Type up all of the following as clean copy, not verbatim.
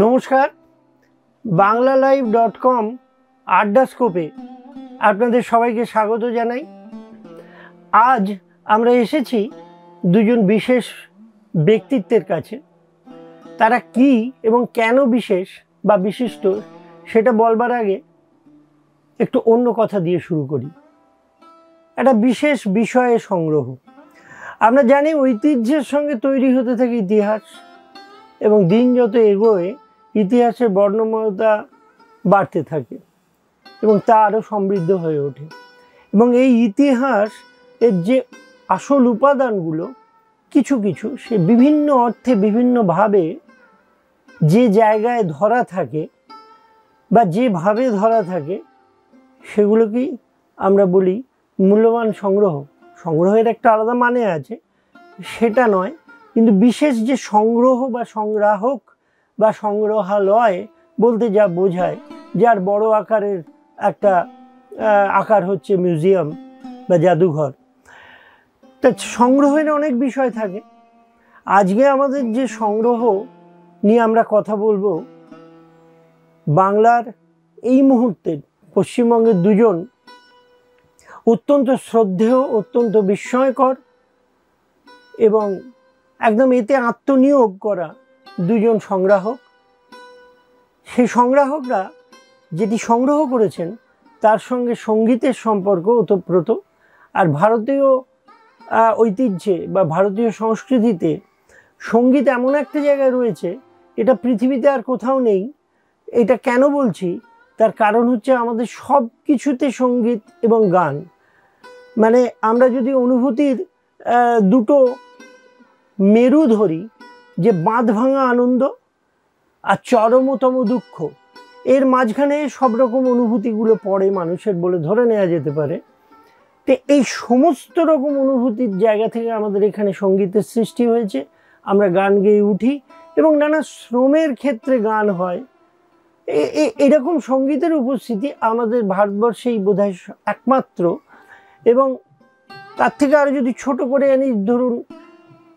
নমস্কার, বাংলালাইভ.com আড্ডাস্কোপে আপনাদের সবাইকে স্বাগত জানাই। আজ আমরা এসেছি দুজন বিশেষ ব্যক্তিত্বের কাছে। তারা কি এবং কেন বিশেষ বা বিশিষ্ট সেটা বলবার আগে একটু অন্য কথা দিয়ে শুরু করি। একটা বিশেষ বিষয়ে সংগ্রহ। আমরা জানি ঐতিহ্যের সঙ্গে তৈরি হতে থাকে ইতিহাস, এবং দিন যত এগোয় ইতিহাসের বর্ণময়তা বাড়তে থাকে এবং তা আরও সমৃদ্ধ হয়ে ওঠে। এবং এই ইতিহাস এর যে আসল উপাদানগুলো কিছু কিছু সে বিভিন্ন অর্থে বিভিন্নভাবে যে জায়গায় ধরা থাকে বা যেভাবে ধরা থাকে সেগুলোকেই আমরা বলি মূল্যবান সংগ্রহ। সংগ্রহের একটা আলাদা মানে আছে, সেটা নয়, কিন্তু বিশেষ যে সংগ্রহ বা সংগ্রাহক বা সংগ্রহালয় বলতে যা বোঝায়, যার বড় আকারের একটা আকার হচ্ছে মিউজিয়াম বা জাদুঘর। তা সংগ্রহের অনেক বিষয় থাকে। আজকে আমাদের যে সংগ্রহ নিয়ে আমরা কথা বলবো, বাংলার এই মুহূর্তে পশ্চিমবঙ্গের দুজন অত্যন্ত শ্রদ্ধেয়, অত্যন্ত বিস্ময়কর এবং একদম এতে আত্মনিয়োগ করা দুজন সংগ্রাহক। সেই সংগ্রাহকরা যেটি সংগ্রহ করেছেন তার সঙ্গে সঙ্গীতের সম্পর্ক ওতপ্রোত। আর ভারতীয় ঐতিহ্যে বা ভারতীয় সংস্কৃতিতে সঙ্গীত এমন একটা জায়গায় রয়েছে, এটা পৃথিবীতে আর কোথাও নেই। এটা কেন বলছি, তার কারণ হচ্ছে আমাদের সব কিছুতে সঙ্গীত এবং গান। মানে আমরা যদি অনুভূতির দুটো মেরু ধরি, যে বাঁধ ভাঙা আনন্দ আর চরমতম দুঃখ, এর মাঝখানে সব রকম অনুভূতিগুলো পড়ে মানুষের বলে ধরে নেওয়া যেতে পারে। তো এই সমস্ত রকম অনুভূতির জায়গা থেকে আমাদের এখানে সঙ্গীতের সৃষ্টি হয়েছে। আমরা গান গেয়ে উঠি এবং নানা শ্রমের ক্ষেত্রে গান হয়। এরকম সঙ্গীতের উপস্থিতি আমাদের ভারতবর্ষেই বোধহয় একমাত্র। এবং তার থেকে আরও যদি ছোট করে আনি, ধরুন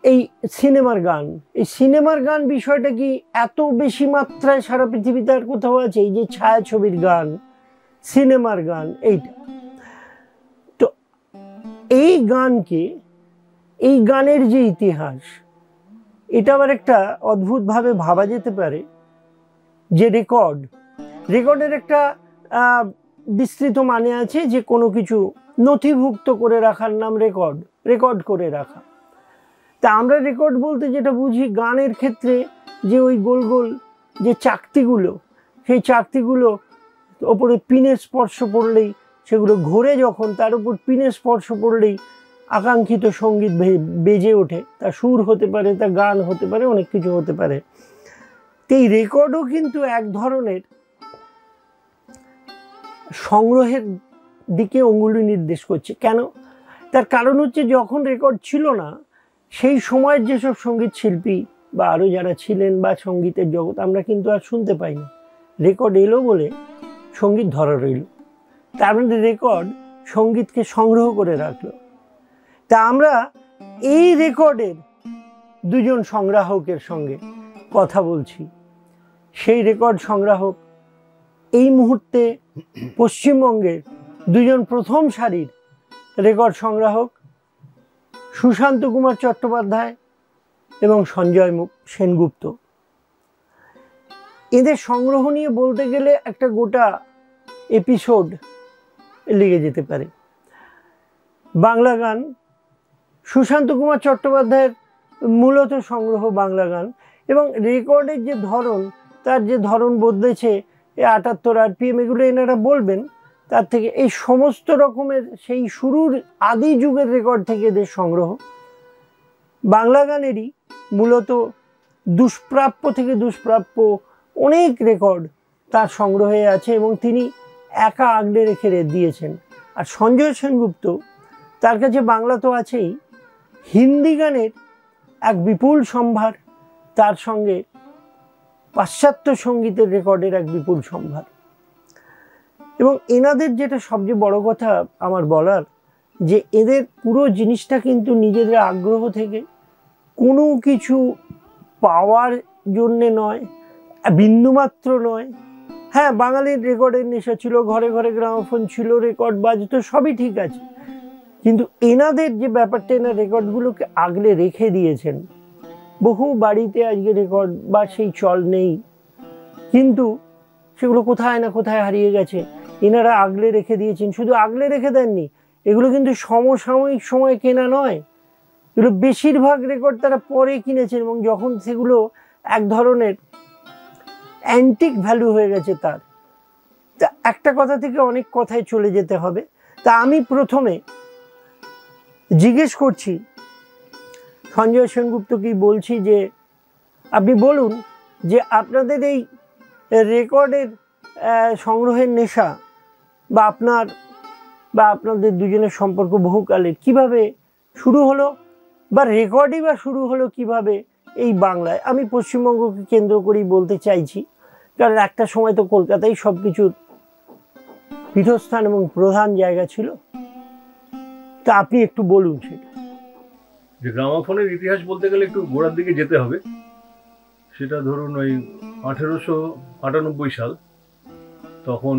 এই সিনেমার গান। এই সিনেমার গান বিষয়টা কি এত বেশি মাত্রায় সারা পৃথিবীতে আর কোথাও আছে? এই যে ছায়াছবির গান, সিনেমার গান, এইটা তো এই গানকে, এই গানের যে ইতিহাস, এটা আবার একটা অদ্ভুতভাবে ভাবা যেতে পারে যে রেকর্ডের একটা বিস্তৃত মানে আছে, যে কোনো কিছু নথিভুক্ত করে রাখার নাম রেকর্ড করে রাখা। তা আমরা রেকর্ড বলতে যেটা বুঝি, গানের ক্ষেত্রে যে ওই গোল গোল যে চাকতিগুলো, সেই চাকতিগুলো ওপরে পিনের স্পর্শ পড়লেই সেগুলো ঘোরে, যখন তার উপর পিনের স্পর্শ পড়লেই আকাঙ্ক্ষিত সঙ্গীত বেজে ওঠে। তা সুর হতে পারে, তা গান হতে পারে, অনেক কিছু হতে পারে। তো এই রেকর্ডও কিন্তু এক ধরনের সংগ্রহের দিকে অঙ্গুলি নির্দেশ করছে। কেন? তার কারণ হচ্ছে, যখন রেকর্ড ছিল না, সেই সময়ের যেসব সঙ্গীত শিল্পী বা আরও যারা ছিলেন বা সঙ্গীতের জগৎ, আমরা কিন্তু আর শুনতে পাই না। রেকর্ড এলো বলে সঙ্গীত ধরা রইল। তার মধ্যে রেকর্ড সঙ্গীতকে সংগ্রহ করে রাখলো। তা আমরা এই রেকর্ডের দুজন সংগ্রাহকের সঙ্গে কথা বলছি। সেই রেকর্ড সংগ্রাহক এই মুহূর্তে পশ্চিমবঙ্গের দুজন প্রথম সারির রেকর্ড সংগ্রাহক, সুশান্ত কুমার চট্টোপাধ্যায় এবং সঞ্জয় সেনগুপ্ত। এদের সংগ্রহ নিয়ে বলতে গেলে একটা গোটা এপিসোড লেগে যেতে পারে। বাংলা গান, সুশান্ত কুমার চট্টোপাধ্যায়ের মূলত সংগ্রহ বাংলা গান, এবং রেকর্ডের যে ধরন, তার যে ধরন বদলেছে, 78 RPM, এগুলো এনারা বলবেন। তার থেকে এই সমস্ত রকমের সেই শুরুর আদি যুগের রেকর্ড থেকে এদের সংগ্রহ। বাংলা গানেরই মূলত দুষ্প্রাপ্য থেকে দুষ্প্রাপ্য অনেক রেকর্ড তার সংগ্রহে আছে, এবং তিনি একা আগলে রেখে দিয়েছেন। আর সঞ্জয় সেনগুপ্ত, তার কাছে বাংলা তো আছেই, হিন্দি গানের এক বিপুল সম্ভার, তার সঙ্গে পাশ্চাত্য সঙ্গীতের রেকর্ডের এক বিপুল সম্ভার। এবং এনাদের যেটা সবচেয়ে বড় কথা আমার বলার, যে এদের পুরো জিনিসটা কিন্তু নিজেদের আগ্রহ থেকে, কোনো কিছু পাওয়ার জন্যে নয়, বিন্দুমাত্র নয়। হ্যাঁ, বাঙালির রেকর্ডের নেশা ছিল, ঘরে ঘরে গ্রামোফোন ছিল, রেকর্ড বাজতো, সবই ঠিক আছে, কিন্তু এনাদের যে ব্যাপারটা, এনার রেকর্ডগুলোকে আগলে রেখে দিয়েছেন। বহু বাড়িতে আজকে রেকর্ড বা সেই চল নেই, কিন্তু সেগুলো কোথায় না কোথায় হারিয়ে গেছে, এনারা আগলে রেখে দিয়েছেন। শুধু আগলে রেখে দেননি, এগুলো কিন্তু সমসাময়িক সময় কেনা নয়, এগুলো বেশিরভাগ রেকর্ড তারা পরে কিনেছেন, এবং যখন সেগুলো এক ধরনের অ্যান্টিক ভ্যালু হয়ে গেছে তার। তা একটা কথা থেকে অনেক কথায় চলে যেতে হবে। তা আমি প্রথমে জিজ্ঞেস করছি সঞ্জয় সেনগুপ্তকেই, বলছি যে আপনি বলুন যে আপনাদের এই রেকর্ডের সংগ্রহের নেশা, বা আপনাদের দুজনের সম্পর্ক বহুকালের, কিভাবে শুরু হলো, বা রেকর্ডই বা শুরু হলো কিভাবে এই বাংলায়। আমি পশ্চিমবঙ্গকে কেন্দ্র করেই বলতে চাইছি, কারণ একটা সময় তো কলকাতায় সব কিছুর পীঠস্থান এবং প্রধান জায়গা ছিল। তা আপনি একটু বলুন সেটা। যে গ্রামাফোনের ইতিহাস বলতে গেলে একটু গোড়ার দিকে যেতে হবে। সেটা ধরুন ওই 1898 সাল, তখন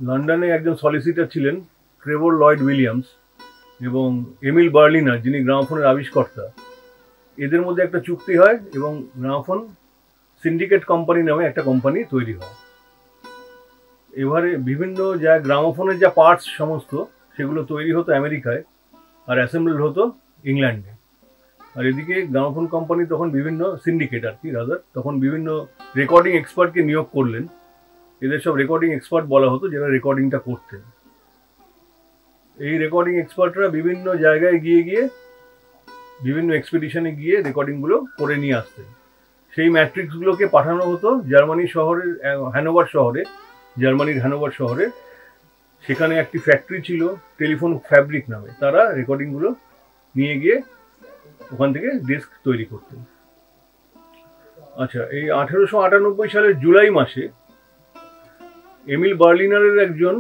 লন্ডনে একজন সলিসিটার ছিলেন ট্রেভর লয়েড উইলিয়ামস এবং এমিল বার্লিনার, যিনি গ্রামাফোনের আবিষ্কর্তা। এদের মধ্যে একটা চুক্তি হয় এবং গ্রামাফোন সিন্ডিকেট কোম্পানি নামে একটা কোম্পানি তৈরি হয়। এবারে বিভিন্ন গ্রামাফোনের যা পার্টস সমস্ত, সেগুলো তৈরি হতো আমেরিকায় আর অ্যাসেম্বল হতো ইংল্যান্ডে। আর এদিকে গ্রামাফোন কোম্পানি তখন বিভিন্ন সিন্ডিকেট আর কি রাদার, তখন বিভিন্ন রেকর্ডিং এক্সপার্টকে নিয়োগ করলেন। এদের সব রেকর্ডিং এক্সপার্ট বলা হতো, যারা রেকর্ডিংটা করতেন। এই রেকর্ডিং এক্সপার্টরা বিভিন্ন জায়গায় গিয়ে বিভিন্ন এক্সপিডিশনে গিয়ে রেকর্ডিংগুলো করে নিয়ে আসতেন। সেই ম্যাট্রিক্সগুলোকে পাঠানো হতো জার্মানির শহরের হ্যানোভার শহরে, জার্মানির হ্যানোভার শহরে। সেখানে একটি ফ্যাক্টরি ছিল টেলিফোন ফ্যাব্রিক নামে, তারা রেকর্ডিংগুলো নিয়ে গিয়ে ওখান থেকে ডিস্ক তৈরি করতেন। আচ্ছা, এই 1898 সালের জুলাই মাসে এমিল বার্লিনারের একজন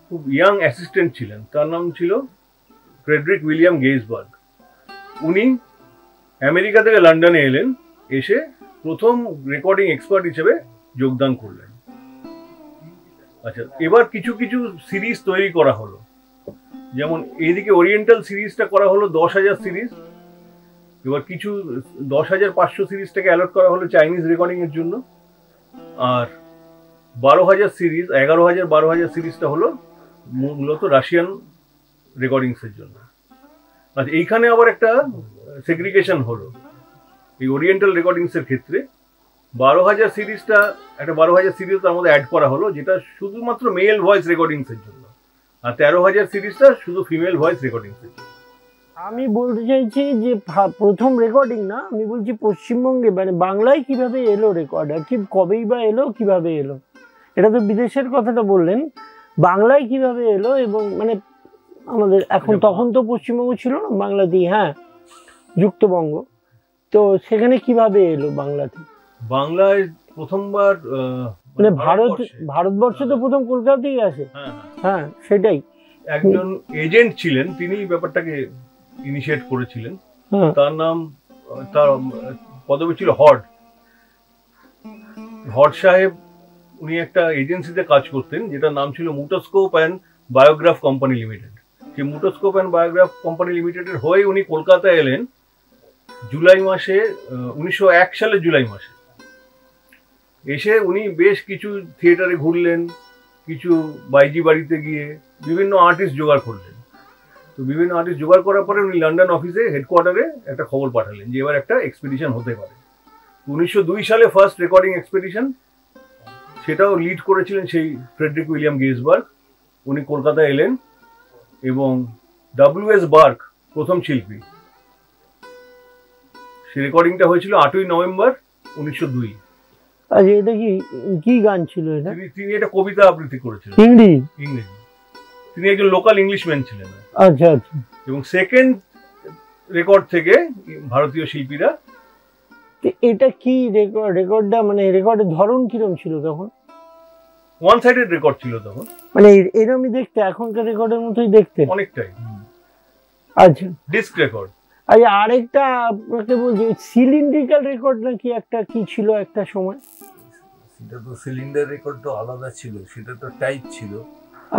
খুব ইয়াং অ্যাসিস্ট্যান্ট ছিলেন, তার নাম ছিল ফ্রেডরিক উইলিয়াম গেইসবার্গ। উনি আমেরিকা থেকে লন্ডনে এলেন, এসে প্রথম রেকর্ডিং এক্সপার্ট হিসেবে যোগদান করলেন। আচ্ছা, এবার কিছু কিছু সিরিজ তৈরি করা হলো, যেমন এইদিকে ওরিয়েন্টাল সিরিজটা করা হলো 10,000 সিরিজ। এবার কিছু 10,500 সিরিজটাকে অ্যালট করা হলো চাইনিজ রেকর্ডিং এর জন্য, আর 12,000 সিরিজ, 11,000 12,000 সিরিজটা হলো মূলত রাশিয়ান রেকর্ডিংস এর জন্য। আচ্ছা, এইখানে আবার একটা সেগ্রিগেশন হলো। এই ওরিয়েন্টাল রেকর্ডিংস এর ক্ষেত্রে 12,000 সিরিজটা, একটা 12,000 সিরিজ তার মধ্যে অ্যাড করা হলো, যেটা শুধুমাত্র মেল ভয়েস রেকর্ডিংস এর জন্য, আর 13,000 সিরিজটা শুধু ফিমেল ভয়েস রেকর্ডিংস এর জন্য। আমি বলতে চাইছি যে প্রথম রেকর্ডিং না, আমি বলছি পশ্চিমবঙ্গে মানে বাংলায় কিভাবে এলো রেকর্ড, আর কি কবেই বা এলো, কিভাবে এলো। এটা তো বিদেশের কথাটা বললেন, বাংলায় কিভাবে এলো, এবং মানে আমাদের এখন, তখন তো পশ্চিমবঙ্গ ছিল না, বাংলাতেই, হ্যাঁ, যুক্তবঙ্গ, তো সেখানে কিভাবে এলো বাংলাতে। বাংলায় প্রথমবার মানে ভারতবর্ষে তো প্রথম কলকাতাতেই আসে। হ্যাঁ, সেটাই। একজন এজেন্ট ছিলেন, তিনি ব্যাপারটাকে ইনিশিয়েট করেছিলেন। তার নাম, তার পদবি ছিল হড সাহেব। উনি একটা এজেন্সিতে কাজ করতেন, যেটার নাম ছিল মুটোস্কোপ অ্যান্ড বায়োগ্রাফ কোম্পানি লিমিটেড। সেই মুটোস্কোপ অ্যান্ড বায়োগ্রাফ কোম্পানি লিমিটেডের হয়ে উনি কলকাতায় এলেন জুলাই মাসে, 1901 সালের জুলাই মাসে। এসে উনি বেশ কিছু থিয়েটারে ঘুরলেন, কিছু বাইজি বাড়িতে গিয়ে বিভিন্ন আর্টিস্ট জোগাড় করলেন। তো বিভিন্ন আর্টিস্ট জোগাড় করার পরে উনি লন্ডন অফিসে হেডকোয়ার্টারে একটা খবর পাঠালেন যে এবার একটা এক্সপিডিশন হতে পারে। 1902 সালে ফার্স্ট রেকর্ডিং এক্সপিডিশন, সেটাও লিড করেছিলেন সেই ফ্রেডরিক উইলিয়াম গেইসবার্গ। উনি কলকাতায় এলেন এবং ডব্লিউ.এস. বার্ক প্রথম শিল্পী। সেই রেকর্ডিংটা হয়েছিল 8ই নভেম্বর 1902। আচ্ছা, এটা কি গান ছিল এটা? তিনি এটা কবিতা আবৃত্তি করেছিলেন ইংরেজি। তিনি একজন লোকাল ইংলিশম্যান ছিলেন। আচ্ছা আচ্ছা। এবং সেকেন্ড রেকর্ড থেকে ভারতীয় শিল্পীরা। এটা কি রেকর্ডটা, মানে রেকর্ডের ধরন কিরকম ছিল তখন? ওয়ান সাইডেড রেকর্ড ছিল তখন, মানে এরকমই দেখতে, এখনকার রেকর্ডের মতোই দেখতে অনেকটাই। আচ্ছা, ডিস্ক রেকর্ড। আচ্ছা, আরেকটা আপনাকে বলছি, সিলিন্ড্রিক্যাল রেকর্ড নাকি একটা কি ছিল একটা সময়? সেটা তো সিলিন্ডার রেকর্ড তো আলাদা ছিল, সেটা তো টাইপ ছিল।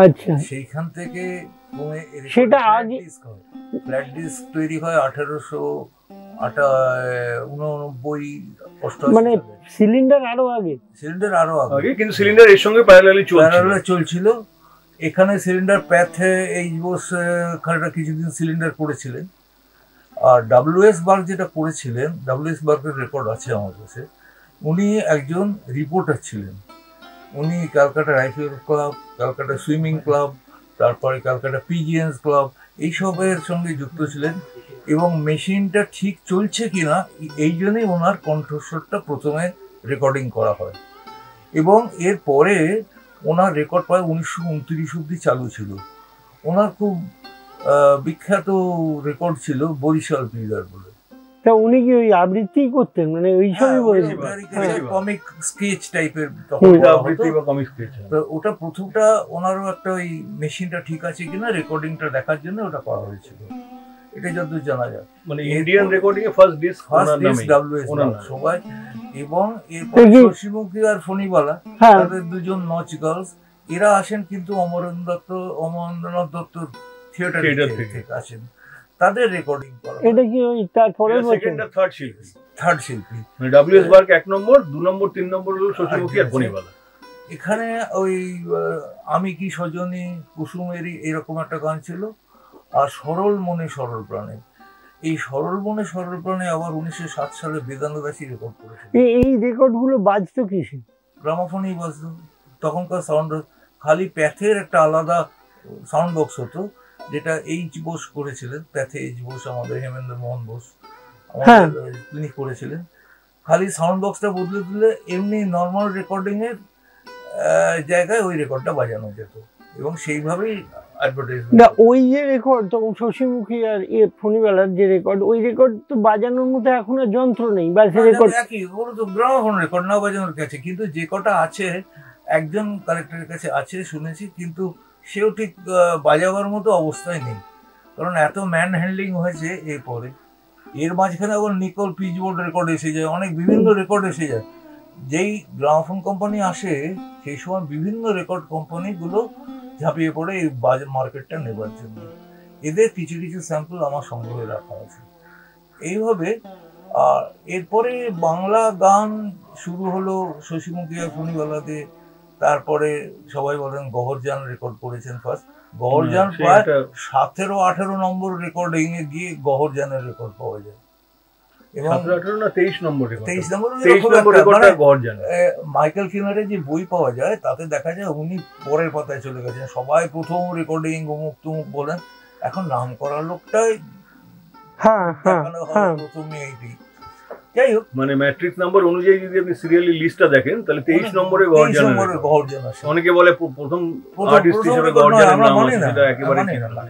আচ্ছা, সেইখান থেকে সেটা আগে ফ্ল্যাট ডিস্ক তৈরি হয় 1889। মানে সিলিন্ডার আরো আগে? সিলিন্ডার আরো আগে, কিন্তু সিলিন্ডার এর সঙ্গে প্যারালালি চলছিল। এখানে সিলিন্ডার প্যাথে এই খানটা কিছুদিন সিলিন্ডার করেছিলেন। আর ডব্লিউ.এস. বার্গ যেটা করেছিলেন, ডব্লিউ.এস. বার্গের রেকর্ড আছে আমার কাছে। উনি একজন রিপোর্টার ছিলেন। উনি Calcutta rifle club, Calcutta swimming club, তারপরে ক্যালকাটা পিজিএন্স ক্লাব, এইসবের সঙ্গে যুক্ত ছিলেন। এবং মেশিনটা ঠিক চলছে কিনা এই জন্যই ওনার কণ্ঠস্বরটা প্রথমে রেকর্ডিং করা হয়। এবং এরপরে ওনার রেকর্ড প্রায় 1929 অব্দি চালু ছিল। ওনার খুব বিখ্যাত রেকর্ড ছিল বরিশাল পিজার বলে। তা উনি কি ওই আবৃত্তি করতেন, মানে ওই সবই বলেছেন? কমিক স্কেচ টাইপের, ওটা প্রথমটা ওনারও একটা ওই মেশিনটা ঠিক আছে কিনা রেকর্ডিংটা দেখার জন্য ওটা করা হয়েছিল। এটা যতদূর জানা যায়, মানে ইন্ডিয়ান রেকর্ডিং এ ফার্স্ট ডিস্ক ডব্লিউ.এস. সবাই। এবং এরপর শশীমুখী আর ফণীবালা, তাদের দুজন নচ গার্লস, এরা আসেন কিন্তু অমরেন্দ্রনাথ দত্তর থিয়েটার থেকে আসেন, তাদের রেকর্ডিং করা। এটা কি ওই তারপরে সেকেন্ড আর থার্ড শিল্পী মানে ডব্লিউ.এস. বার্গ 1 নম্বর, 2 নম্বর, 3 নম্বর হলো শশীমুখী আর ফণীবালা। এখানে ওই আমি কি সজনী, কুসুমেরি এরকম একটা গান ছিল। আর সরল মনে সরল প্রাণে, এই সরল মনে সরল প্রাণে আবার 1907 সালে বেদান্ত দাসী রেকর্ড করেছিল। এই রেকর্ডগুলো বাজতো কিসে? গ্রামাফোনেই বাজতো। তখনকার সাউন্ড খালি প্যাথের একটা আলাদা সাউন্ড বক্স হতো, যেটা এইচ বোস করেছিলেন। প্যাথে এইচ বোস, আমাদের হেমেন্দ্র মোহন বোস, তিনি করেছিলেন। খালি সাউন্ড বক্সটা বদলে দিলে এমনি নর্মাল রেকর্ডিং এর জায়গায় ওই রেকর্ডটা বাজানো যেত, এবং সেইভাবেই অ্যাডভার্টাইজমেন্ট। ওই যে রেকর্ড তখন শশীমুখী আর ফণীবালার যে রেকর্ড, ওই রেকর্ড তো বাজানোর মতো এখন আর যন্ত্র নেই, বা সেই রেকর্ড একই, ওগুলো তো গ্রামাফোন রেকর্ড না বাজানোর কাছে। কিন্তু যে কটা আছে একজন কালেক্টরের কাছে আছে শুনেছি, কিন্তু সেও ঠিক বাজাবার মতো অবস্থায় নেই, কারণ এত ম্যান হ্যান্ডলিং হয়েছে। এরপরে এর মাঝখানে আবার নিকল পিচবোর্ড রেকর্ড এসে যায়, অনেক বিভিন্ন রেকর্ড এসে যায়। যেই গ্রামাফোন কোম্পানি আসে সেই সময় বিভিন্ন রেকর্ড কোম্পানিগুলো ঝাঁপিয়ে পড়ে এই মার্কেটটা নেবার জন্য। এদের কিছু কিছু স্যাম্পল আমার সংগ্রহে রাখা আছে। এইভাবে আর এরপরে বাংলা গান শুরু হলো শশীমুখী আর ফণীবালাতে। তারপরে সবাই বলেন গহরজান রেকর্ড করেছেন ফার্স্ট। গহরজান প্রায় 17-18 নম্বর রেকর্ডিং এ গিয়ে গহরজানের রেকর্ড পাওয়া যায়। এবং 23 নম্বর মাইকেল কিনারের যে বই পাওয়া যায় তাতে দেখা যায় উনি পরের পাতায় চলে গেছেন। সবাই প্রথম রেকর্ডিং অমুক তুমুক বলেন, এখন নাম করার লোকটাই প্রথমে এইটি। যাই হোক, মানে ম্যাট্রিক্স নাম্বার অনুযায়ী যদি আপনি সিরিয়ালি লিস্টটা দেখেন তাহলে 23 নম্বরে গহরজান আসে। অনেকে বলে প্রথম আর্টিস্ট হিসেবে গহরজানের নাম আছে, সেটা একেবারে ঠিক না।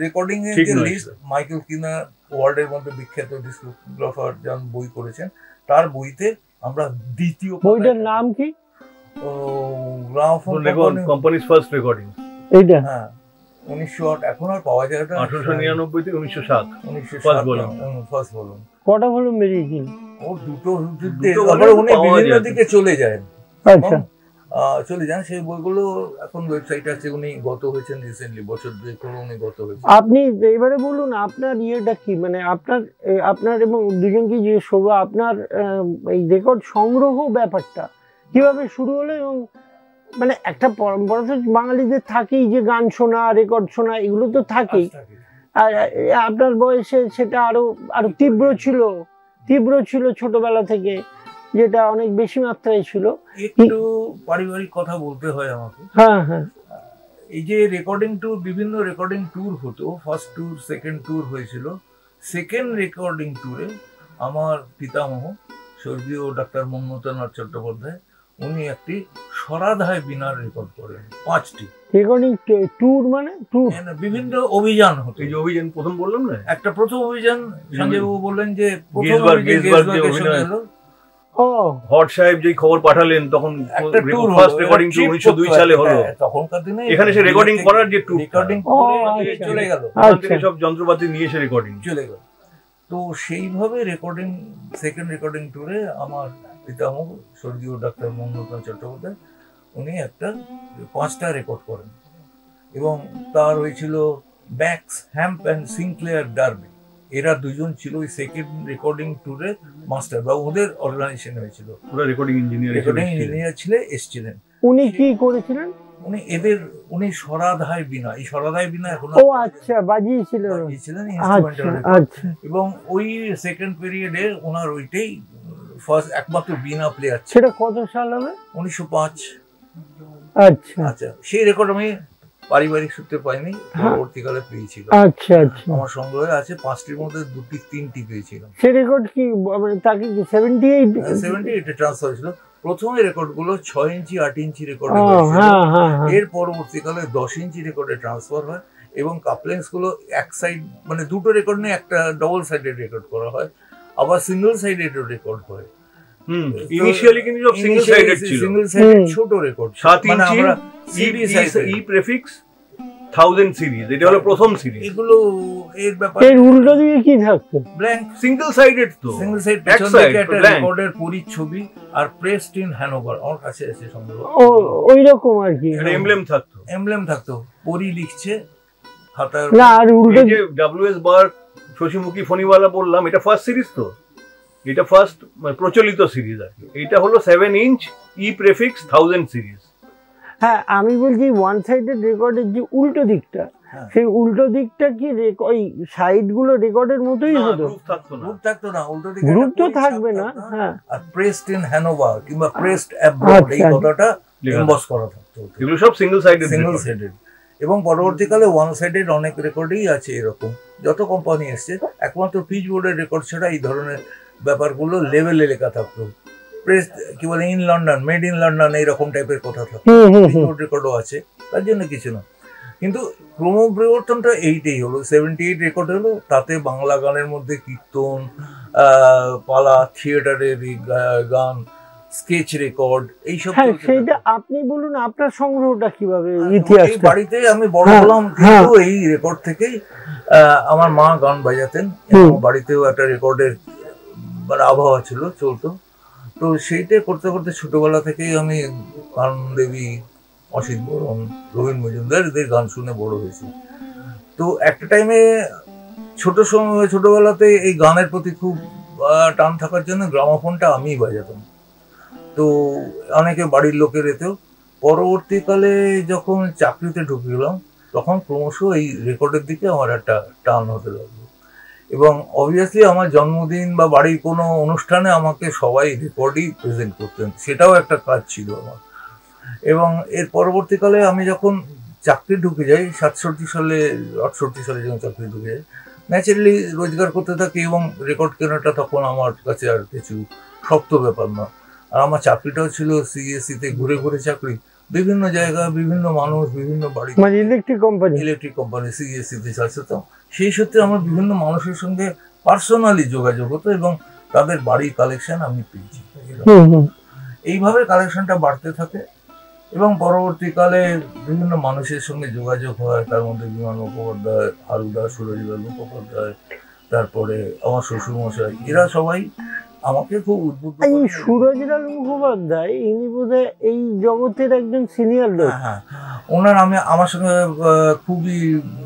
রেকর্ডিং এর যে লিস্ট, মাইকেল কিনার ওয়ার্ল্ডের মধ্যে বিখ্যাত ডিস্কোগ্রাফার যান বই করেছেন, তার বইতে আমরা দ্বিতীয়, বইটার নাম কি? Gramophone companies first recording. এইটা 1908, এখন আর পাওয়া যায় না। 1899 থেকে 1907 ফার্স্ট ভলিউম। কটা ভলিউম বেরিয়েছিল? ও দুটো আবার উনি বিভিন্ন দিকে চলে যায়। আচ্ছা, চলে যান। সেই বইগুলো এখন ওয়েবসাইট আছে। উনি গত হয়েছেন রিসেন্টলি, বছর দুই করে উনি গত হয়েছেন। আপনি এবারে বলুন আপনার ইয়েটা কি, মানে আপনার এবং দুজনকে যে শোভা, আপনার এই রেকর্ড সংগ্রহ ব্যাপারটা কিভাবে শুরু হলো? এবং মানে একটা পরম্পরা তো বাঙালিদের থাকেই যে গান শোনা, রেকর্ড শোনা, এগুলো তো থাকেই। আর আপনার বয়সে সেটা আরো আরো তীব্র ছিল ছোটবেলা থেকে, যেটা অনেক বেশি মাত্রায় ছিল। একটু পারিবারিক কথা বলতে হয় আমাকে। হ্যাঁ হ্যাঁ। এই যে রেকর্ডিং ট্যুর, বিভিন্ন রেকর্ডিং ট্যুর হতো, ফার্স্ট ট্যুর, সেকেন্ড ট্যুর হয়েছিল। সেকেন্ড রেকর্ডিং ট্যুরে আমার পিতামহ স্বর্গীয় ডাক্তার মন্মথনাথ চট্টোপাধ্যায়, উনি একটি স্বরাধায় বীণার রেকর্ড করেন, 5টি রেকর্ডিং ট্যুর মানে ট্যুর, বিভিন্ন অভিযান হতো। এই যে অভিযান প্রথম বললাম না, একটা প্রথম অভিযান সঞ্জয়বাবু বললেন যে প্রথম গেজবার্গ যে গেজবার্গের অভিনয়। সঙ্গে এলো। ও হট সাহেব যেই খবর পাঠালেন তখন একটা ট্যুর ফার্স্ট রেকর্ডিং 1902 সালে হলো। তখনকার দিনে এখানে সে রেকর্ডিং করার যে ট্যুর, রেকর্ডিং ও, করে আচ্ছা। চলে গেল, ওখান থেকে সব যন্ত্রপাতি নিয়ে এসে রেকর্ডিং চলে গেল। তো সেইভাবে রেকর্ডিং, সেকেন্ড রেকর্ডিং ট্যুরে আমার পিতামহ স্বর্গীয় ডাক্তার মন্মথনাথ চট্টোপাধ্যায় উনি একটা 5টা রেকর্ড করেন, এবং তার হয়েছিল ব্যাক্স, হ্যাম্প অ্যান্ড সিনক্লেয়ার ডার্বি। এরা দুজন ছিল ওই সেকেন্ড রেকর্ডিং ট্যুরে মাস্টার, বা ওদের অর্গানাইজেশন হয়েছিল। পুরো রেকর্ডিং ইঞ্জিনিয়ার রেকর্ডিং ইঞ্জিনিয়ার এসছিলেন উনি কি করেছিলেন? উনি স্বরাধায় বীণা, এই স্বরাধায় বীণা এখন ও আচ্ছা, বাজিয়েছিলেন। বাজিয়েছিলেন, আচ্ছা ইনস্ট্রুমেন্টাল রেকর্ড। আচ্ছা। এবং ওই সেকেন্ড পিরিয়ডে ওনার ওইটাই ফার্স্ট একমাত্র বীণা প্লেয়ার ছিল। সেটা কত সাল হবে? 1905। আচ্ছা আচ্ছা, সেই রেকর্ড আমি পারিবারিক সূত্রে পাইনি, পরবর্তীকালে পেয়েছিলাম। আচ্ছা আচ্ছা। আমার সংগ্রহে আছে, 5টির মধ্যে 3টি পেয়েছিলাম। সে রেকর্ড কি মানে তাকে কি 78 78 ট্রান্সফার হয়েছিল। প্রথমে রেকর্ড গুলো 6 ইঞ্চি 8 ইঞ্চি রেকর্ড, হ্যাঁ হ্যাঁ হ্যাঁ। এর পরবর্তীকালে 10 ইঞ্চি রেকর্ডে ট্রান্সফার হয়, এবং কাপলেন্স গুলো এক সাইড, মানে দুটো রেকর্ড নিয়ে একটা ডবল সাইডেড রেকর্ড করা হয়, আবার সিঙ্গেল সাইডেড রেকর্ড হয়। ইনিশিয়ালি কিন্তু সব সিঙ্গেল সাইডেড ছিল, সিঙ্গেল সাইডেড ছোট রেকর্ড, 7 মানে ইঞ্চি আমরা সিডি সাইজে ই প্রেফিক্স 1000 সিরিজ, এটা হলো প্রথম সিরিজ। এগুলো এর ব্যাপারে এর উল্টো দিকে কি থাকতো? ব্ল্যাঙ্ক, সিঙ্গেল সাইডেড তো, সিঙ্গেল সাইড, এক পেছন সাইড দিকে একটা ব্ল্যাঙ্ক। রেকর্ডের পরিচ্ছবি, আর প্রেসড ইন হ্যানোভার আমার কাছে আছে সংগ্রহ। ও ওই রকম আর কি, একটা এমব্লেম থাকতো, এমব্লেম থাকতো, পরি লিখছে খাতার। না আর উল্টো এই যে ডব্লিউএস বার্গ, শশীমুখী ফণিওয়ালা বললাম, এটা ফার্স্ট সিরিজ তো, এটা ফার্স্ট প্রচলিত সিরিজ আর কি। এটা হলো 7 ইঞ্চ ই প্রেফিক্স 1000 সিরিজ। হ্যাঁ আমি বলছি ওয়ান সাইডেড রেকর্ডের যে উল্টো দিকটা, সেই উল্টো দিকটা কি ওই সাইড গুলো রেকর্ডের মতোই হতো? গ্রুপ থাকতো না, গ্রুপ থাকতো না, উল্টো দিকে গ্রুপ তো একটা থাকবে পরি না। ছাপ থাকতো। হ্যাঁ, আর প্রেসড ইন হ্যানোভার কিংবা প্রেসড অ্যাব্রড, এই আচ্ছা। কথাটা লেখা এমবস করা থাকতো, এগুলো সব সিঙ্গেল সাইডেড। Single sided. এবং পরবর্তীকালে ওয়ান সাইডেড অনেক রেকর্ডেই আছে এরকম, যত কোম্পানি এসছে। একমাত্র পিচ বোর্ডের রেকর্ড ছাড়া এই ধরনের ব্যাপারগুলো লেভেলে লেখা থাকতো, প্রেস কি বলে in London, made in London, এইরকম টাইপের কথা থাকতো। পিচ বোর্ড রেকর্ডও আছে, তার জন্য কিছু না। কিন্তু ক্রমপরিবর্তনটা এইটাই হলো, 78 রেকর্ড হলো, তাতে বাংলা গানের মধ্যে কীর্তন, পালা, থিয়েটারের গান, স্কেচ রেকর্ড, এইসব। হ্যাঁ সেইটা আপনি বলুন, আপনার সংগ্রহটা কিভাবে এই ইতিহাসটা? বাড়িতে আমি বড় হ্যাঁ, হলাম, কিন্তু এই রেকর্ড থেকেই আমার মা গান বাজাতেন, এবং বাড়িতেও একটা রেকর্ডের মানে আবহাওয়া ছিল, চলতো। তো সেইটাই করতে করতে ছোটবেলা থেকেই আমি কারণ দেবী, অসিত বরণ, রবীন মজুমদার এদের গান শুনে বড় হয়েছি। তো একটা টাইমে ছোটবেলাতে এই গানের প্রতি খুব টান থাকার জন্য গ্রামাফোনটা আমিই বাজাতাম। তো অনেকে বাড়ির লোকের এতেও। পরবর্তীকালে যখন চাকরিতে ঢুকলাম, তখন ক্রমশ এই রেকর্ডের দিকে আমার একটা টান হতে লাগলো, এবং অবভিয়াসলি আমার জন্মদিন বা বাড়ির কোনো অনুষ্ঠানে আমাকে সবাই রেকর্ডই প্রেজেন্ট করতেন, সেটাও একটা কাজ ছিল আমার। এবং এর পরবর্তীকালে আমি যখন চাকরি ঢুকে যাই, 67 সালে 68 সালে যখন চাকরি ঢুকে যাই, ন্যাচারালি রোজগার করতে থাকি, এবং রেকর্ড কেনাটা তখন আমার কাছে আর কিছু শক্ত ব্যাপার না। আর আমার চাকরিটাও ছিল সিএসসিতে ঘুরে ঘুরে চাকরি, বিভিন্ন জায়গা, বিভিন্ন মানুষ, বিভিন্ন বাড়ি, মানে ইলেকট্রিক কোম্পানি সিএসসিতে চালাতাম। সেই সূত্রে আমার বিভিন্ন মানুষের সঙ্গে পার্সোনালি যোগাযোগ হতো, এবং তাদের বাড়ির কালেকশন আমি পেয়েছি। এইভাবে কালেকশনটা বাড়তে থাকে, এবং পরবর্তীকালে বিভিন্ন মানুষের সঙ্গে যোগাযোগ হয়, তার মধ্যে বিমান মুখোপাধ্যায়, হারুদা, সুরজিলাল মুখোপাধ্যায়, তারপরে আমার শ্বশুরমশাই, এরা সবাই আমাকে খুব উদ্বুদ্ধ করে। এই সুরজলাল মুখোপাধ্যায় ইনি বোধহয় এই জগতের একজন সিনিয়র লোক। হ্যাঁ, ওনার আমার সঙ্গে খুবই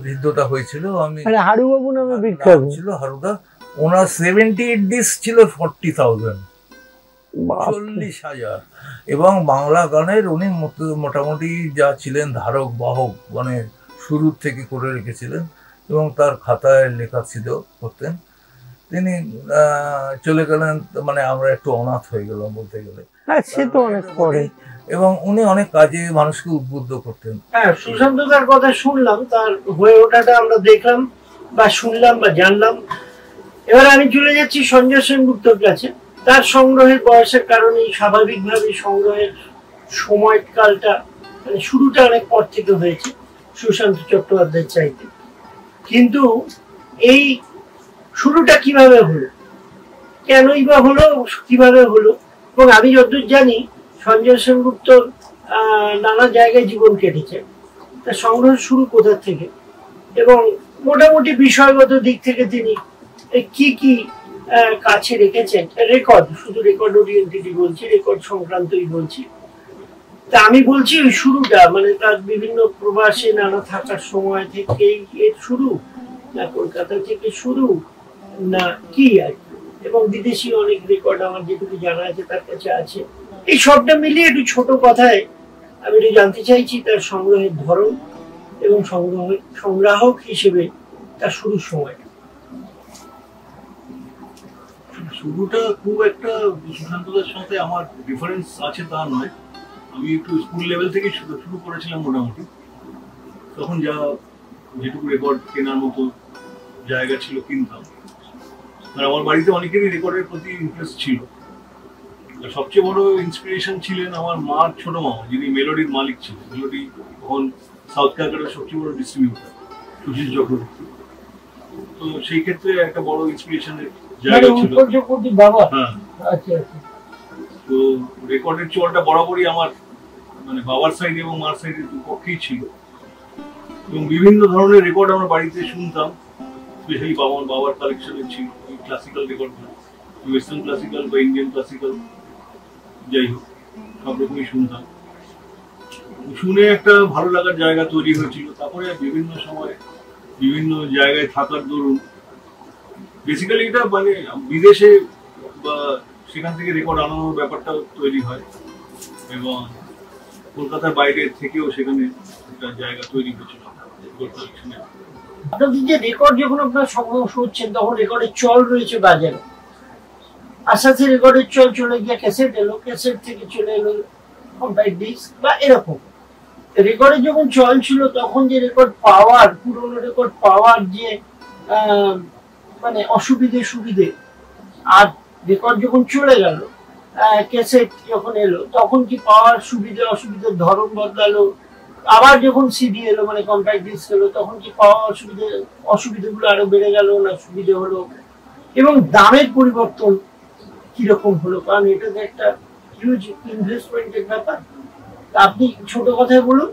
হৃদ্যতা হয়েছিল। আমি হারুবাবু নামে বিখ্যাত ছিল হারুদা। ওনার 78 ডিস্ক ছিল 40,000, 40,000। এবং বাংলা গানের উনি মোটামুটি যা ছিলেন ধারক বাহক, মানে শুরুর থেকে করে রেখেছিলেন, এবং তার খাতায় লেখা ছিল করতেন। তিনি চলে গেলেন, মানে আমরা একটু অনাথ হয়ে গেলাম বলতে গেলে। হ্যাঁ, সে তো অনেক পরে। এবং উনি অনেক কাজে মানুষকে উদ্বুদ্ধ করতেন। হ্যাঁ, সুশান্ত দার কথা শুনলাম, তার হয়ে ওঠাটা আমরা দেখলাম বা শুনলাম বা জানলাম। এবার আমি চলে যাচ্ছি সঞ্জয় সেনগুপ্তর কাছে। তার সংগ্রহের বয়সের কারণে স্বাভাবিকভাবে সংগ্রহের সময়কালটা, মানে শুরুটা অনেক পর থেকে হয়েছে সুশান্ত চট্টোপাধ্যায়ের চাইতে। কিন্তু এই শুরুটা কিভাবে হলো, কেনই বা হলো, কিভাবে হলো? এবং আমি যতদূর জানি সঞ্জয় সেনগুপ্তর নানা জায়গায় জীবন কেটেছে। তার সংগ্রহ শুরু কোথা থেকে এবং মোটামুটি বিষয়গত দিক থেকে তিনি কি কি কাছে রেখেছেন, রেকর্ড, শুধু রেকর্ড ওরিয়েন্টেডই বলছি, রেকর্ড সংক্রান্তই বলছি। তা আমি বলছি ওই শুরুটা, মানে তার বিভিন্ন প্রবাসে নানা থাকার সময় থেকেই এর শুরু, না কলকাতা থেকে শুরু, না কি আর কি? এবং বিদেশি অনেক রেকর্ড আমার যেটুকু জানা আছে তার কাছে আছে। এই সবটা মিলিয়ে একটু ছোট কথায় আমি একটু জানতে চাইছি তার সংগ্রহের ধরন এবং সংগ্রাহক হিসেবে তার শুরুর সময়। শুরুটা খুব একটা সুশান্তদার সাথে আমার ডিফারেন্স আছে তা নয়। আমি একটু স্কুল লেভেল থেকে শুরু করেছিলাম মোটামুটি। তখন যেটুকু রেকর্ড কেনার মতো জায়গা ছিল কিনতাম। আর আমার বাড়িতে অনেকেরই রেকর্ডের প্রতি ইন্টারেস্ট ছিল। সবচেয়ে বড় ইন্সপিরেশন ছিলেন আমার মার ছোট মামা, যিনি মেলোডির মালিক ছিলেন। মেলোডি তখন সাউথ ক্যালকাটার সবচেয়ে বড় ডিস্ট্রিবিউটার, সুশীল চক্রবর্তী। তো সেই ক্ষেত্রে একটা বড় ইন্সপিরেশনের জায়গা ছিল। হ্যাঁ, তো রেকর্ডের চলটা বরাবরই আমার, মানে বাবার সাইড এবং মার সাইডের দুপক্ষেই ছিল। এবং বিভিন্ন ধরনের রেকর্ড আমরা বাড়িতে শুনতাম, স্পেশালি বাবার কালেকশনের ছিল ক্লাসিক্যাল রেকর্ড, ওয়েস্টার্ন ক্লাসিক্যাল বা ইন্ডিয়ান ক্লাসিক্যাল, যাই হোক সব রকমই শুনতাম। শুনে একটা ভালো লাগার জায়গা তৈরি হয়েছিল। তারপরে বিভিন্ন সময় বিভিন্ন জায়গায় থাকার দরুন বেসিক্যালি এটা মানে বিদেশে বা সেখান থেকে রেকর্ড আনানোর ব্যাপারটা তৈরি হয় এবং কলকাতার বাইরে থেকেও সেখানে একটা জায়গা তৈরি হয়েছিল কালেকশনে। আপনাদের যে রেকর্ড যখন আপনার সংগ্রহ করছেন তখন রেকর্ডের চল রয়েছে বাজারে, আস্তে আস্তে রেকর্ডের চল চলে গিয়ে ক্যাসেট এলো, ক্যাসেট থেকে চলে এলো কম্প্যাক্ট ডিস্ক বা এরকম। রেকর্ডের যখন চল ছিল তখন যে রেকর্ড পাওয়ার, পুরোনো রেকর্ড পাওয়ার যে মানে অসুবিধে সুবিধে, আর রেকর্ড যখন চলে গেল, ক্যাসেট যখন এলো, তখন কি পাওয়ার সুবিধে অসুবিধার ধরন বদলালো? আবার যখন সিডি এলো, মানে কম্প্যাক্ট ডিস্ক এলো, তখন কি পাওয়া অসুবিধাগুলো আরো বেড়ে গেল না সুবিধে হলো? এবং দামের পরিবর্তন কিরকম হলো? কারণ এটা তো একটা হিউজ ইনভেস্টমেন্টের ব্যাপার। আপনি ছোট কথায় বলুন,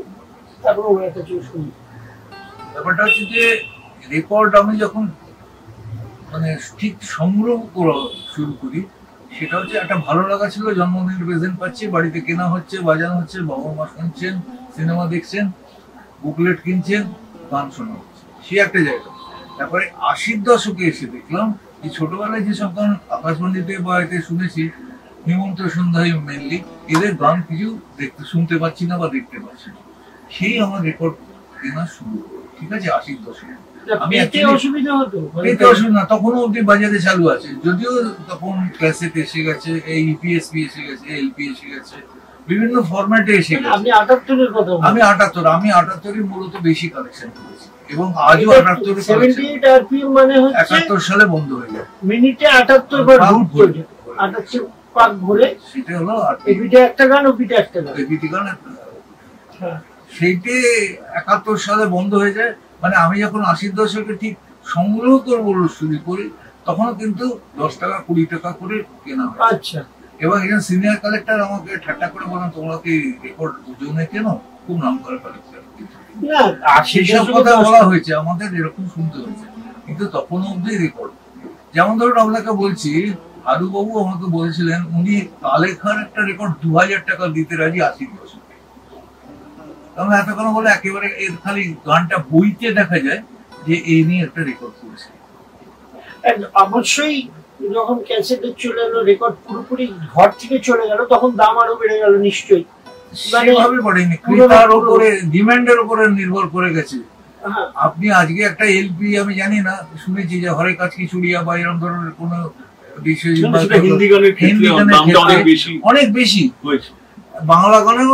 তারপর ওনার কাছে শুনি। ব্যাপারটা হচ্ছে যে রেকর্ড আমি যখন মানে ঠিক সংগ্রহ করা শুরু করি, সেটা হচ্ছে একটা ভালো লাগা ছিল, জন্মদিনের প্রেজেন্ট পাচ্ছি, বাড়িতে কেনা হচ্ছে, বাজানো হচ্ছে, বাবা মা শুনছেন, সিনেমা দেখছেন, বুকলেট কিনছেন, গান শোনা হচ্ছে, সে একটা জায়গা। তারপরে 80-র দশকে এসে দেখলাম এই ছোটবেলায় যেসব গান আকাশবাণীতে বা এতে শুনেছি, হেমন্ত সন্ধ্যায় মেনলি, এদের গান কিছু শুনতে পাচ্ছি না বা দেখতে পাচ্ছি না। সেই আমার রেকর্ড কেনা শুরু, ঠিক আছে, 80-র দশকে। আমি অসুবিধা হতো, তখনও অব্দি বাজারে চালু আছে, যদিও তখন ক্যাসেট এসে গেছে, ইপিএসপি এসে গেছে, এলপি এসে গেছে, বিভিন্ন ফরম্যাটে এসে গেছে। আমি 78-এর কথা, আমি 78-ই মূলত বেশি কালেকশন করেছি এবং আজও 78 আরপিএম মানে হচ্ছে 71 সালে বন্ধ হয়ে যায়, মিনিটে 78 বার রুট করে 78 পাক ঘুরে, সেটা হলো এবিটা একটা গান, ওবিটা একটা গান, এবিটি গান একটা। হ্যাঁ, সেইটি 71 সালে বন্ধ হয়ে যায়। মানে আমি যখন 80-র দশকে ঠিক সংগ্রহ করবো শুরু করি, তখনও কিন্তু 10 টাকা 20 টাকা করে কেনা হয়। আচ্ছা। এবং একজন সিনিয়র কালেক্টর আমাকে ঠাট্টা করে বলেন, তোমরা কি রেকর্ড ওজনে কেন? খুব নাম করা কালেক্টর। সেসব কথা বলা হয়েছে, আমাদের এরকম শুনতে হয়েছে, কিন্তু তখনও অব্দি রেকর্ড। যেমন ধরুন আপনাকে বলছি, হারুবাবু আমাকে বলেছিলেন উনি কালেখার একটা রেকর্ড 2000 টাকা দিতে রাজি 80-র দশকে। আমরা এতক্ষণ বলে একেবারে এর খালি গানটা বইতে দেখা যায় যে এই নিয়ে একটা রেকর্ড করেছে। অবশ্যই যখন ক্যাসেটে চলে এলো, রেকর্ড পুরোপুরি ঘর থেকে চলে গেল, তখন দাম আরো বেড়ে গেল নিশ্চয়ই। সেভাবে বাড়েনি, ক্রেতার উপরে, ডিমান্ডের উপরে নির্ভর করে গেছে হ্যাঁ। আপনি আজকে একটা এলপি আমি জানি না, শুনেছি যে হরে কাজ কি চুড়িয়া বা এরকম ধরনের কোনো বিষয় সেটা হিন্দি গানের ক্ষেত্রে দামটা অনেক বেশি অনেক বেশি হয়েছে। বাংলা গানেও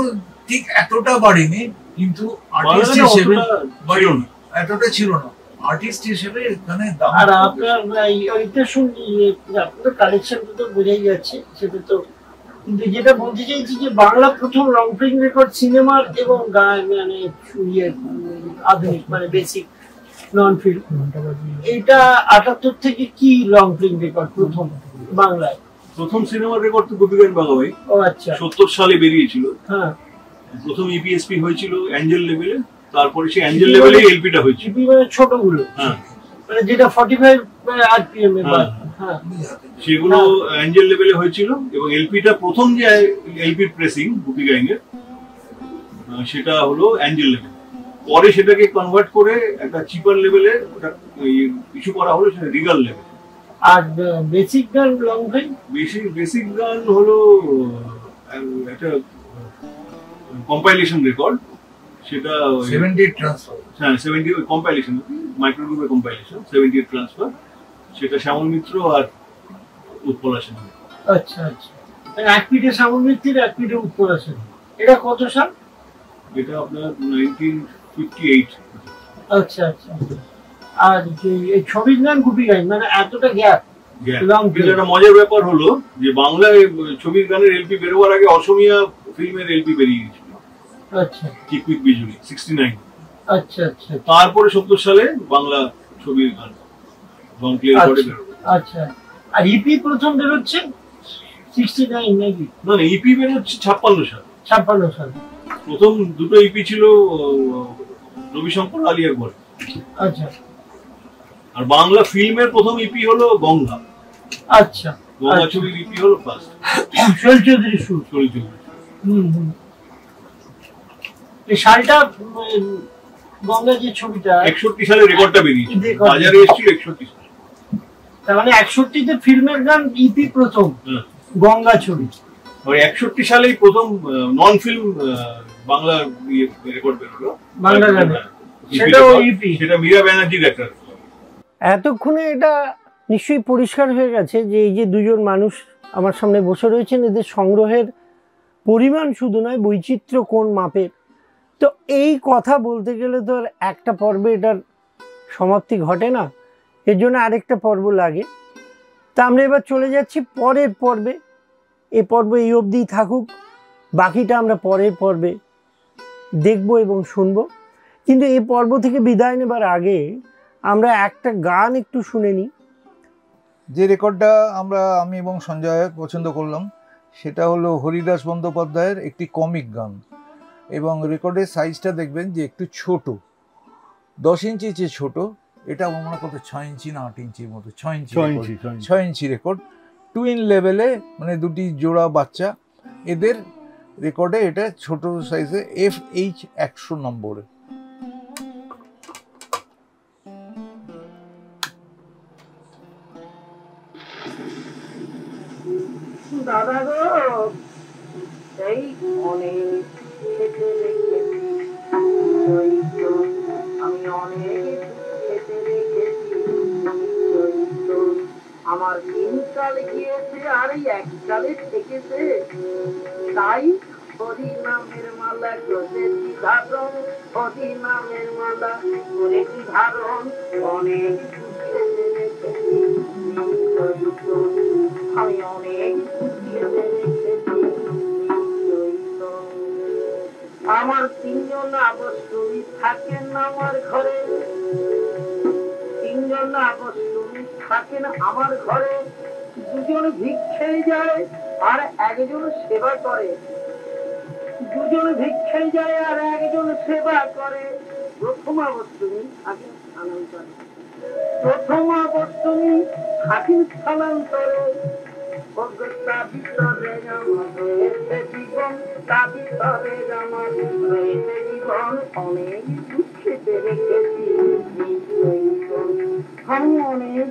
ঠিক এতটা বাড়েনি, কিন্তু আর্টিস্ট হিসেবে এতটা ছিল না। আর্টিস্ট হিসেবে এখানে দাম। আর আপনার ওইটা শুনি আপনার কালেকশনটা তো বোঝাই যাচ্ছে, সেটা তো, কিন্তু যেটা বলতে চাইছি যে বাংলা প্রথম লং ফিল্ম রেকর্ড সিনেমার এবং গান মানে আধুনিক মানে বেসিক নন ফিল্ম, এটা 78 থেকে কি লং ফিল্ম রেকর্ড প্রথম বাংলায়? প্রথম সিনেমার রেকর্ড তো গোপীগঞ্জ বাঘাবাই। ও আচ্ছা। 70 সালে বেরিয়েছিল। হ্যাঁ। প্রথম ইপিএসপি হয়েছিল অ্যাঞ্জেল লেভেলে, তারপরে সেই অ্যাঞ্জেল লেভেলে এলপিটা হয়েছিল। ইপি মানে ছোটগুলো, হ্যাঁ, মানে যেটা 45 আরপিএম এর। হ্যাঁ, সেগুলো অ্যাঞ্জেল লেভেলে হয়েছিল। এবং এলপিটা প্রথম যে এলপির প্রেসিং গোপীগঞ্জের, সেটা হলো অ্যাঞ্জেল লেভেল। পরে সেটাকে কনভার্ট করে একটা চিপার লেভেলে ওটা কিছু করা হলো, সেটা রিগাল লেভেল। আর বেসিক গান লং ফিল্ম, বেসিক গান হলো একটা কম্পাইলেশন রেকর্ড, সেটা 70 ট্রান্সফার। হ্যাঁ 70 কম্পাইলেশন, মাইক্রোগ্রুপের কম্পাইলেশন 70 ট্রান্সফার, সেটা শ্যামল মিত্র আর উৎপল সেন। আচ্ছা আচ্ছা, এক পিঠে শ্যামল মিত্রের, এক পিঠে উৎপল সেন। এটা কত সাল? এটা আপনার 1958। আচ্ছা আচ্ছা। আর এই ছবির গান গোপীগঞ্জ, মানে এতটা গ্যাপ। একটা মজার ব্যাপার হলো যে বাংলায় ছবির গানের এলপি বেরোবার আগে অসমীয়া ফিল্মের এলপি বেরিয়ে গেছিল। আচ্ছা। কিকমিক বিজুলি 69। আচ্ছা আচ্ছা। তারপরে 70 সালে বাংলা ছবির গান এবং ক্লিয়ার করে বেরোলো। আচ্ছা। আর ইপি প্রথম বেরোচ্ছে 69 নাকি? না না, ইপি বেরোচ্ছে 56 সাল। 56 সাল। প্রথম দুটো ইপি ছিল রবিশঙ্কর আলী আকবর। আচ্ছা। আর বাংলা ফিল্মের প্রথম ইপি হলো গঙ্গা। আচ্ছা। গঙ্গা ছবির ইপি হলো ফার্স্ট শৈল চৌধুরী সুর। এই সালটা গঙ্গা যে ছবিটা 61 সালে রেকর্ডটা বেরিয়েছে, বাজারে এসেছিল 61 সালে। তার মানে 61 তে ফিল্মের গান ইপি প্রথম গঙ্গা ছবি। আর 61 সালেই প্রথম নন ফিল্ম বাংলা রেকর্ড বেরোলো বাংলা গানে, সেটাও ইপি। সেটা মীরা ব্যানার্জির একটা। এতক্ষণে এটা নিশ্চয়ই পরিষ্কার হয়ে গেছে যে এই যে দুজন মানুষ আমার সামনে বসে রয়েছেন, এদের সংগ্রহের পরিমাণ শুধু নয়, বৈচিত্র্য কোন মাপের। তো এই কথা বলতে গেলে তো আর একটা পর্বে এটার সমাপ্তি ঘটে না, এর জন্য আরেকটা পর্ব লাগে। তা আমরা এবার চলে যাচ্ছি পরের পর্বে। এই পর্ব এই অবধিই থাকুক, বাকিটা আমরা পরের পর্বে দেখব এবং শুনব। কিন্তু এই পর্ব থেকে বিদায় নেবার আগে আমরা একটা গান একটু শুনে নিই। যে রেকর্ডটা আমি এবং সঞ্জয় পছন্দ করলাম সেটা হলো হরিদাস বন্দ্যোপাধ্যায়ের একটি কমিক গান, এবং রেকর্ডের সাইজটা দেখবেন যে একটু ছোট, 10 ইঞ্চি চেয়ে ছোট। এটা আমার মনে কত 6 ইঞ্চি না 8 ইঞ্চির মতো, 6 ইঞ্চি রেকর্ড, টুইন লেভেলে, মানে দুটি জোড়া বাচ্চা, এদের রেকর্ডে এটা ছোট সাইজে FH 100 নম্বরে। দাদা গো, এই অনেক খেতে রেখেছি, আমি অনেক খেতে রেখেছি, আমার 3 কাল গিয়েছে আর এককালে থেকেছে, তাই হরি নামের মালা করেছি ধারণ, হরি নামের মালা করেছি ধারণ, অনেক খেতে রেখেছি, আমি অনেক খেতে রেখেছি। আমার 3 জন আবশ্যই থাকেন আমার ঘরে, 3 জন আবশ্যই থাকেন আমার ঘরে, 2 জন ভিক্ষে যায় আর 1 জন সেবা করে, 2 জন ভিক্ষে যায় আর 1 জন সেবা করে। প্রথম আবশ্যই থাকেন স্থানান্তরে, প্রথম আবশ্যই থাকেন স্থানান্তরে, ভিতরে রয়েছে জীবন, তা ভিতরে আমার রয়েছে জীবন, অনেক খেতে রেখেছি, আমি অনেক